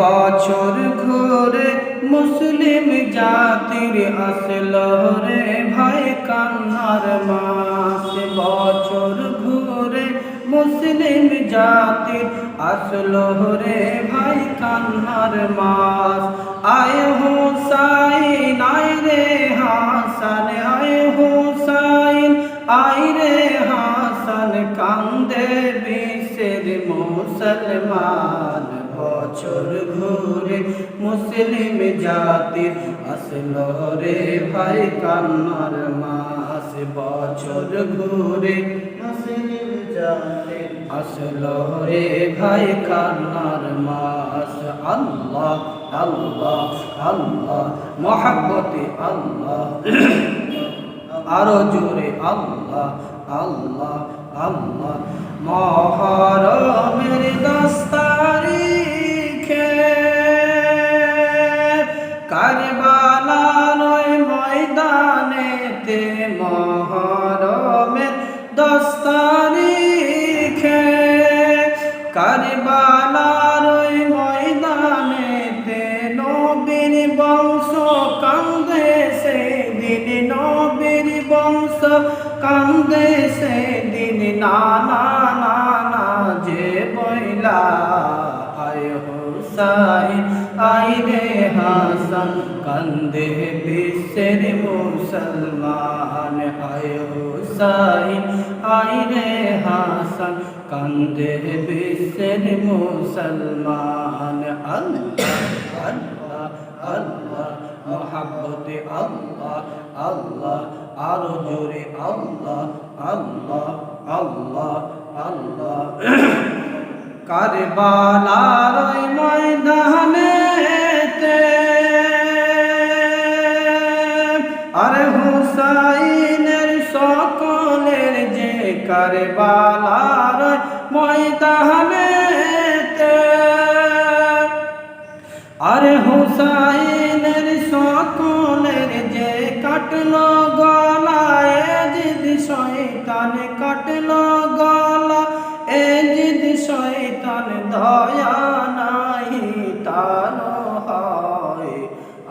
বছর ঘুরে মুসলিম জাতির আসলো রে ভাই কান্নার মাস। বছর ঘুরে মুসলিম জাতির আসলো রে ভাই কান্নার মাস। আয় হুসাইন আয় রে হাসান, আয় হুসাইন আয় রে হাসান, কান্দে বিশ্বের মুসলমান। বছর ঘুরে মুসলিম জাতির আসলো রে ভাই কান্নার মাস। বছর ঘুরে মুসলিম জাতির আসলো রে ভাই কান্নার মাস। আল্লাহ আল্লাহ আল্লাহ মহব্বতে আল্লাহ, আরো জোরে আল্লাহ আল্লাহ আল্লাহ। মুহররমের 10 তারিখে কারবালার ময়দানেতে, মুহররমের 10 তারিখে কারবালার ময়দানেতে নবীর বংশ কান্দে সেদিন, নবীর বংশ কান্দে সেদিন। নানা নানা যে বইলা আয় হুসাইন আয় রে হাসান, কান্দে বিশ্বের মুসলমান। আয় হুসাইন আয় রে হাসান, কান্দে বিশ্বের মুসলমান। আল্লাহ আল্লাহ আল্লাহ মহব্বতে আল্লাহ আল্লাহ, আরো জোরে আল্লাহ আল্লাহ আল্লাহ আল্লাহ। কারবালার ময়দানেতে আরে হুসাইনের সকলের যে কারবালার ময়দানেতে, আরে হুসাইনের সকলের যে কাটলো গলায় জিদ শয়তান, কাটলো গলা এ জিদ শয়তান, দয়া নাই তার হয়।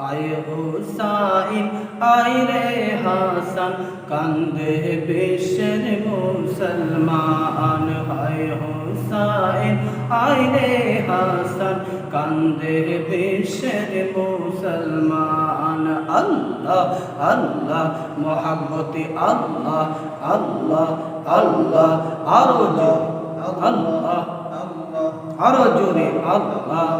আয় হুসাইন আয় রে হাসান, কান্দে বিশ্বের মুসলমান। আয় হুসাইন আয় রে হাসান, কান্দে বিশ্বের মুসলমান। আল্লাহ আল্লাহ মহব্বতে আল্লাহ আল্লাহ আল্লাহ, আরো জোরে আল্লাহ আরো জোরে আল্লাহ।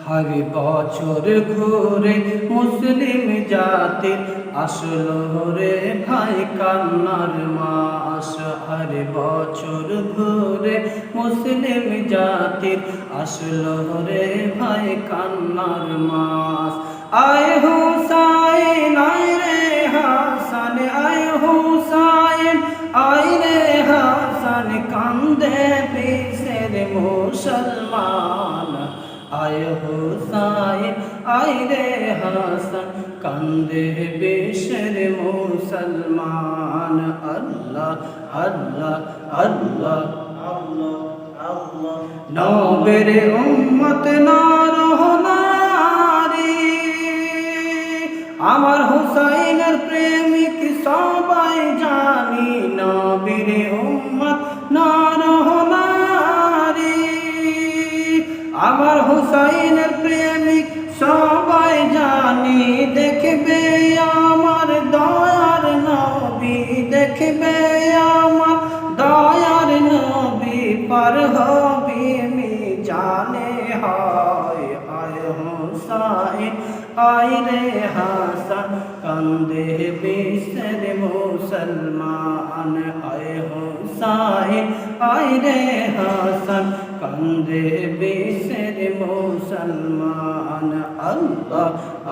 হর বছর ঘুরে মুসলিম জাতির আসলো রে ভাই কান্নার মাস। হর বছর ঘুরে মুসলিম জাতির আসলো রে ভাই কান্নার মাস। আয় হুসাইন আয় রে হাসান, আয় হুসাইন আয় রে হাসান, কান্দে বিশ্বের মুসলমান। আয় হুসাইন আয় রে হাসান, কান্দে বিশ্বের মুসলমান। আল্লাহ আল্লাহ আল্লাহ আল্লাহ আল্লাহ। নবীর উম্মত নরনারী, আমার হুসাইনের প্রেমিক সবাই জানি। নবীর উম্মত নরনারী, আমার হুসাইনের প্রেমিক সবাই জানি। দেখবে আমার দয়ার নবী, দেখবে আমার দয়ার নবী, পার হবে জানে হয়। আয় হুসাইন আয় রে হাসান, কান্দে বিশ্বের মুসলমান। আয় হুসাইন আয় রে হাসান, কান্দে বিশ্বের মুসলমান। আল্লাহ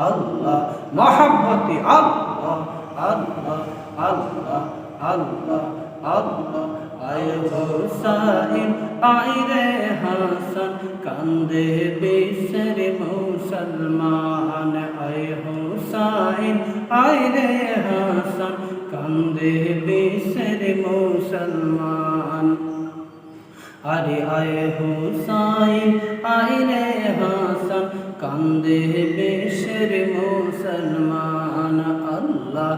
আল্লাহ মহব্বতে আল্লাহ আল্লাহ আল্লাহ আল্লাহ আল্লাহ। আয় হুসাইন আয় রে হাসান, কান্দে বিশ্বের মুসলমান। আয় হুসাইন আয় রে হাসান, কান্দে বিশ্বের মুসলমান। আরে আয় হুসাইন আয় রে হাসান কান্দে বেশের মুসলমান আল্লাহ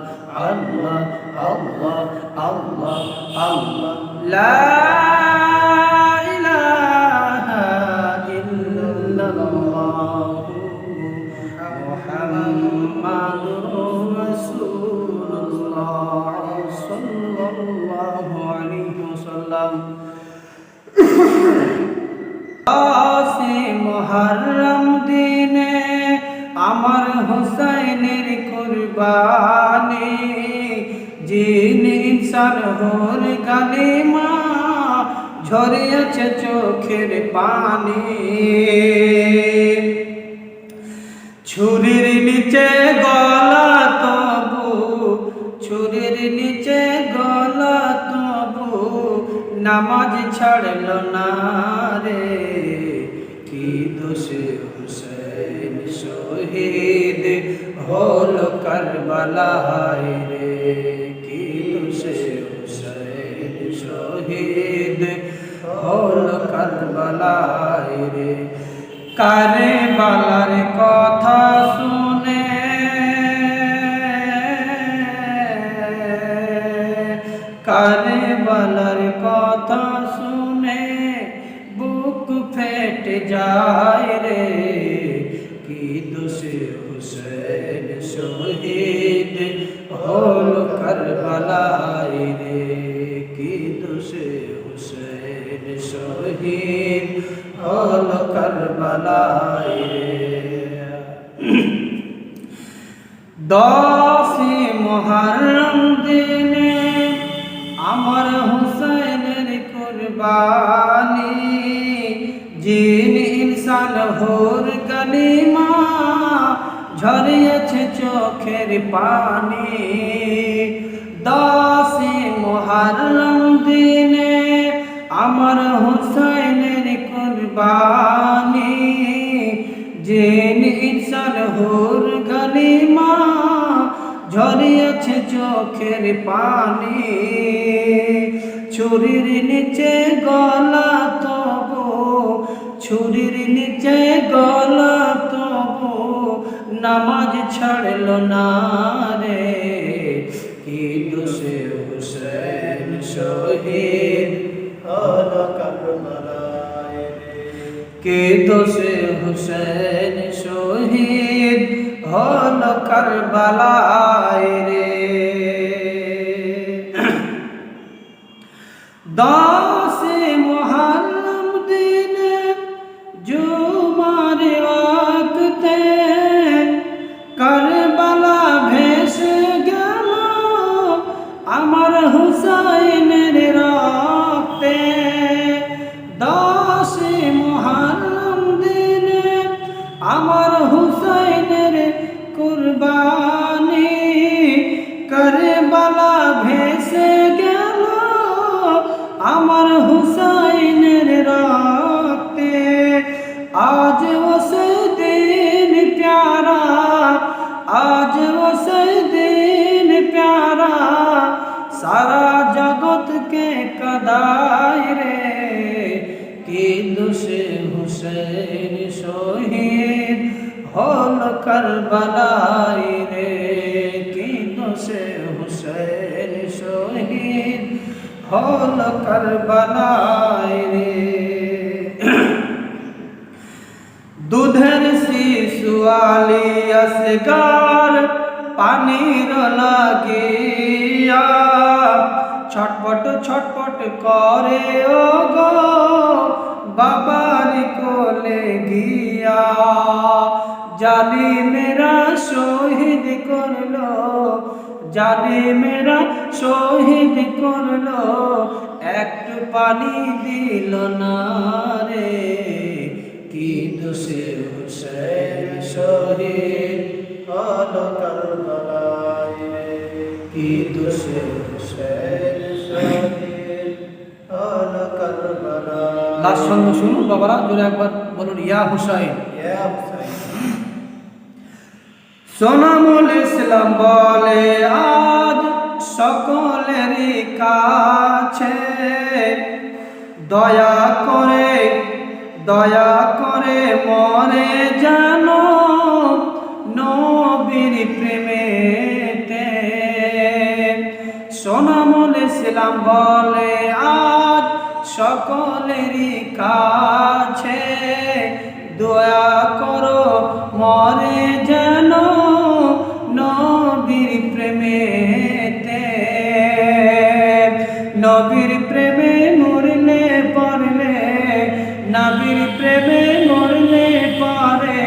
আল্লাহ আল্লাহ আল্লাহ আল্লাহ লা ইলাহা ইল্লাল্লাহ মুহাম্মাদুর রাসূলুল্লাহ সাল্লাল্লাহু আলাইহি ওয়াসাল্লাম। মুহররম দিনে আমার হুসাইনের কুরবানি জিন ইনসান হোর কালিমা ঝরিয়েছে চোখের পানি ছুরির নিচে গলা তবু ছুরির নিচে গলা তবু নামাজ ছাড়ল না রে কি দোষে হুসেন শহীদ হলো কারবালায় রে কি দোষে হুসেন শহীদ হলো কারবালায় রে কারবালার কথা শুনে কারবালার কথা শুনে বুক ফেটে যায় রে কি দোষে হুসেন শহীদ হলো কারবালায় রে কি দোষে হুসেন শহীদ হলো কারবালায় রে। 10 মুহররম দিনে আমার হুসাইনের কুরবানি জিন ইনসান হোর কালিমা ঝরিয়েছে চোখের পানি 10 মুহররম দিনে আমার হুসাইনের কুরবানি জিন ইনসান হোর কালিমা ঝরিয়েছে চোখের পানি ছুরির নিচে গলা তবু ছুরির নিচে গলা তবু নামাজ ছাড়ল না রে কি দোষে হুসেন শহীদ হলো কারবালায় রে কি দোষে হুসেন শহীদ হলো কারবালায় রে 10 মুহররম দিনে জুমার ওয়াক্তে কারবালা ভেসে গেল আমার হুসাইনের রক্তে 10 মুহররম দিনে আমার হুসাইনের কুরবানি কারবালা ভেসে গেল আমার হুসাইনের রক্তে আজ ও সেদিন প্যারা আজ ও সেদিন প্যারা সারা জগৎকে কাদায় রে কি দোষে হুসেন শহীদ হলো কারবালায় রে কি দোষে হুসেন শহীদ হলো কারবালায় রে দুধের শিশু আলী আসগার পানির লাগিয়া ছটপট ছটপট করে ও গো বাবার কোলে গিয়া জালিমেরা শহীদ করলো জালিমেরা শহীদ করলো একটু পানি দিল না রে কি দোষে হুসেন শহীদ হলো কারবালায় রে কি দোষে হুসেন শহীদ হলো কারবালায়। লাস্ট সঙ্গে শুনুন বাবারা জোরে একবার বলুন ইয়া হুসাইন ইয়া হুসাইন। সোনামুল ইসলাম বলে আজ সকলেরই কাছে দয়া করে মরে জানো নবীর প্রেমেতে। সোনামুল ইসলাম বলে আজ সকলেরই কাছে, দয়া করো মরে যেন নবীর প্রেমেতে। নবীর প্রেমে মরলে পড়লে, নবীর প্রেমে মরলে পরে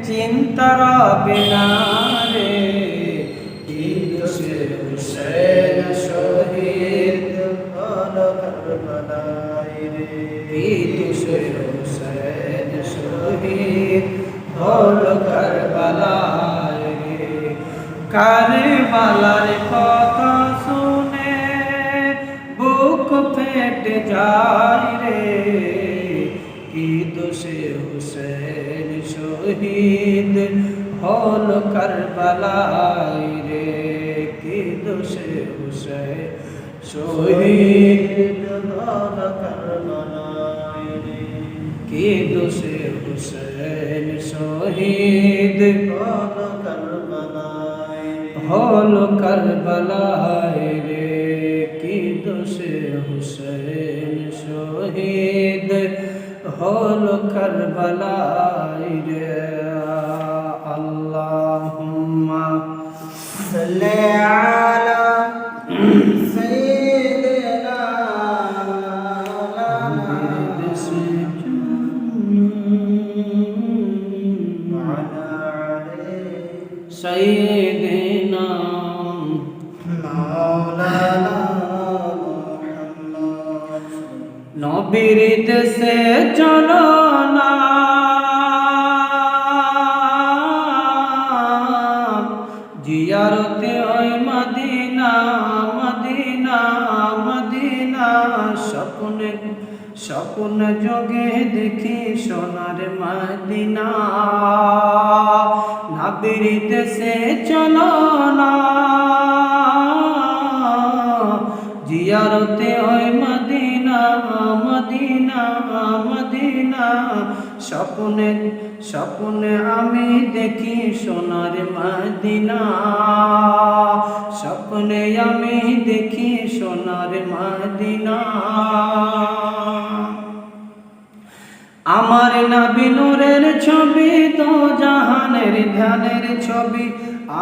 চিন্তা রবে না রে। ঈদ সে হুসেন শহীদ হলো কারবালায় রে। ঈদ সে হুসেন শহীদ হলো কারবালায় রে। কারবালার কথা শুনে বুক ফেটে যায় রে। ঈদ সে হুসেন শহীদ হলো কারবালায় রে। ঈদ সে হুসেন শহীদ হলো কারবালায় রে। ঈদ সে হুসেন শহীদ হলো কারবালায় হলো কারবালায় রে। ঈদ সে হুসেন শহীদ হলো কারবালায় রে। আল্লাহুম্মা সাল্লি আলা সাইয়্যিদিনা সাইয়্যিদিনা মাওলানা নবীর দেশে চলো না, জিয়ারতে ওই মদিনা মদিনা মদিনা। স্বপ্ন যোগে দেখি সোনার মদিনা। নবীর দেশে চলো না, জিয়ারতে ওই মদিনা মদিনা মদিনা। স্বপ্নে আমি দেখি সোনার মদিনা। স্বপ্নে আমি দেখি সোনার মদিনা। আমার নবী নূরের ছবি তো জাহানের ধ্যানের ছবি।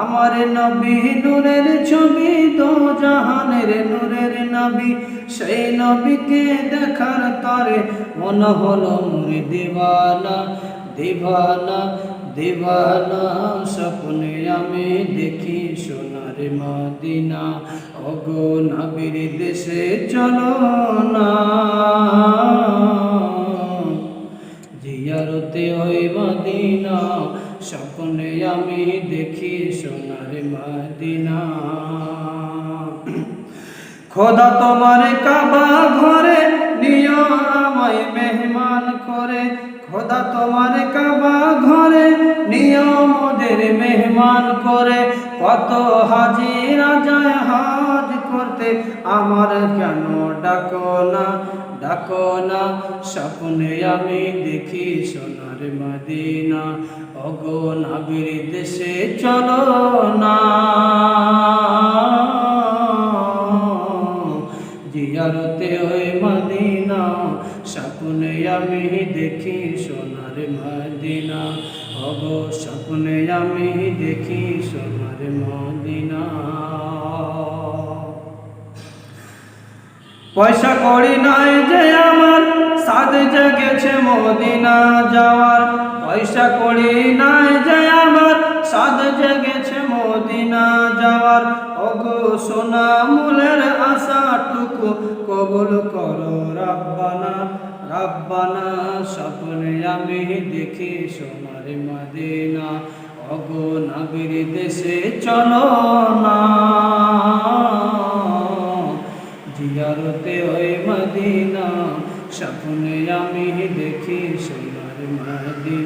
আমার নবী নূরের ছবি তো জাহানের নূরের নবী। সেই নবীকে দেখার তরে মন হলো মোরে দিওয়ানা দিওয়ানা দিওয়ানা। স্বপ্নে আমি দেখি সোনার মদিনা। ওগো নবীর দেশে চলো না, জিয়ারতে ওই মদিনা। স্বপ্নে আমি দেখি সোনার মদিনা। খোদা তোমার কাবা ঘরে নিও আমায় মেহমান করে। খোদা তোমার কাবা ঘরে নিও মোদের মেহমান করে। কত হাজিরা যায় হজ করতে, আমার কেন ডাকো না ডাকো না। স্বপ্নে আমি দেখি সোনার মদিনা। ওগো নবীর দেশে চলো না, জিয়ারতে ওই মদিনা। স্বপ্নে আমি দেখি সোনার মদিনা। ওগো স্বপ্নে আমি দেখি সোনার মদিনা। পয়সা কড়ি নাই যে আমার, সাদ জেগেছে মদিনা যাওয়ার। পয়সা কড়ি নাই যে আমার, সাদ জেগেছে মদিনা যাওয়ার। ওগো সোনা মুলের আশাটুকু কবুল করো রাব্বানা রাব্বানা। স্বপ্নে আমি দেখি সোনার মদিনা। ওগো নবীর দেশে চলো না, জিয়ারতে ওই মদিনা। স্বপ্নে আমি দেখি সোনার মদিনা।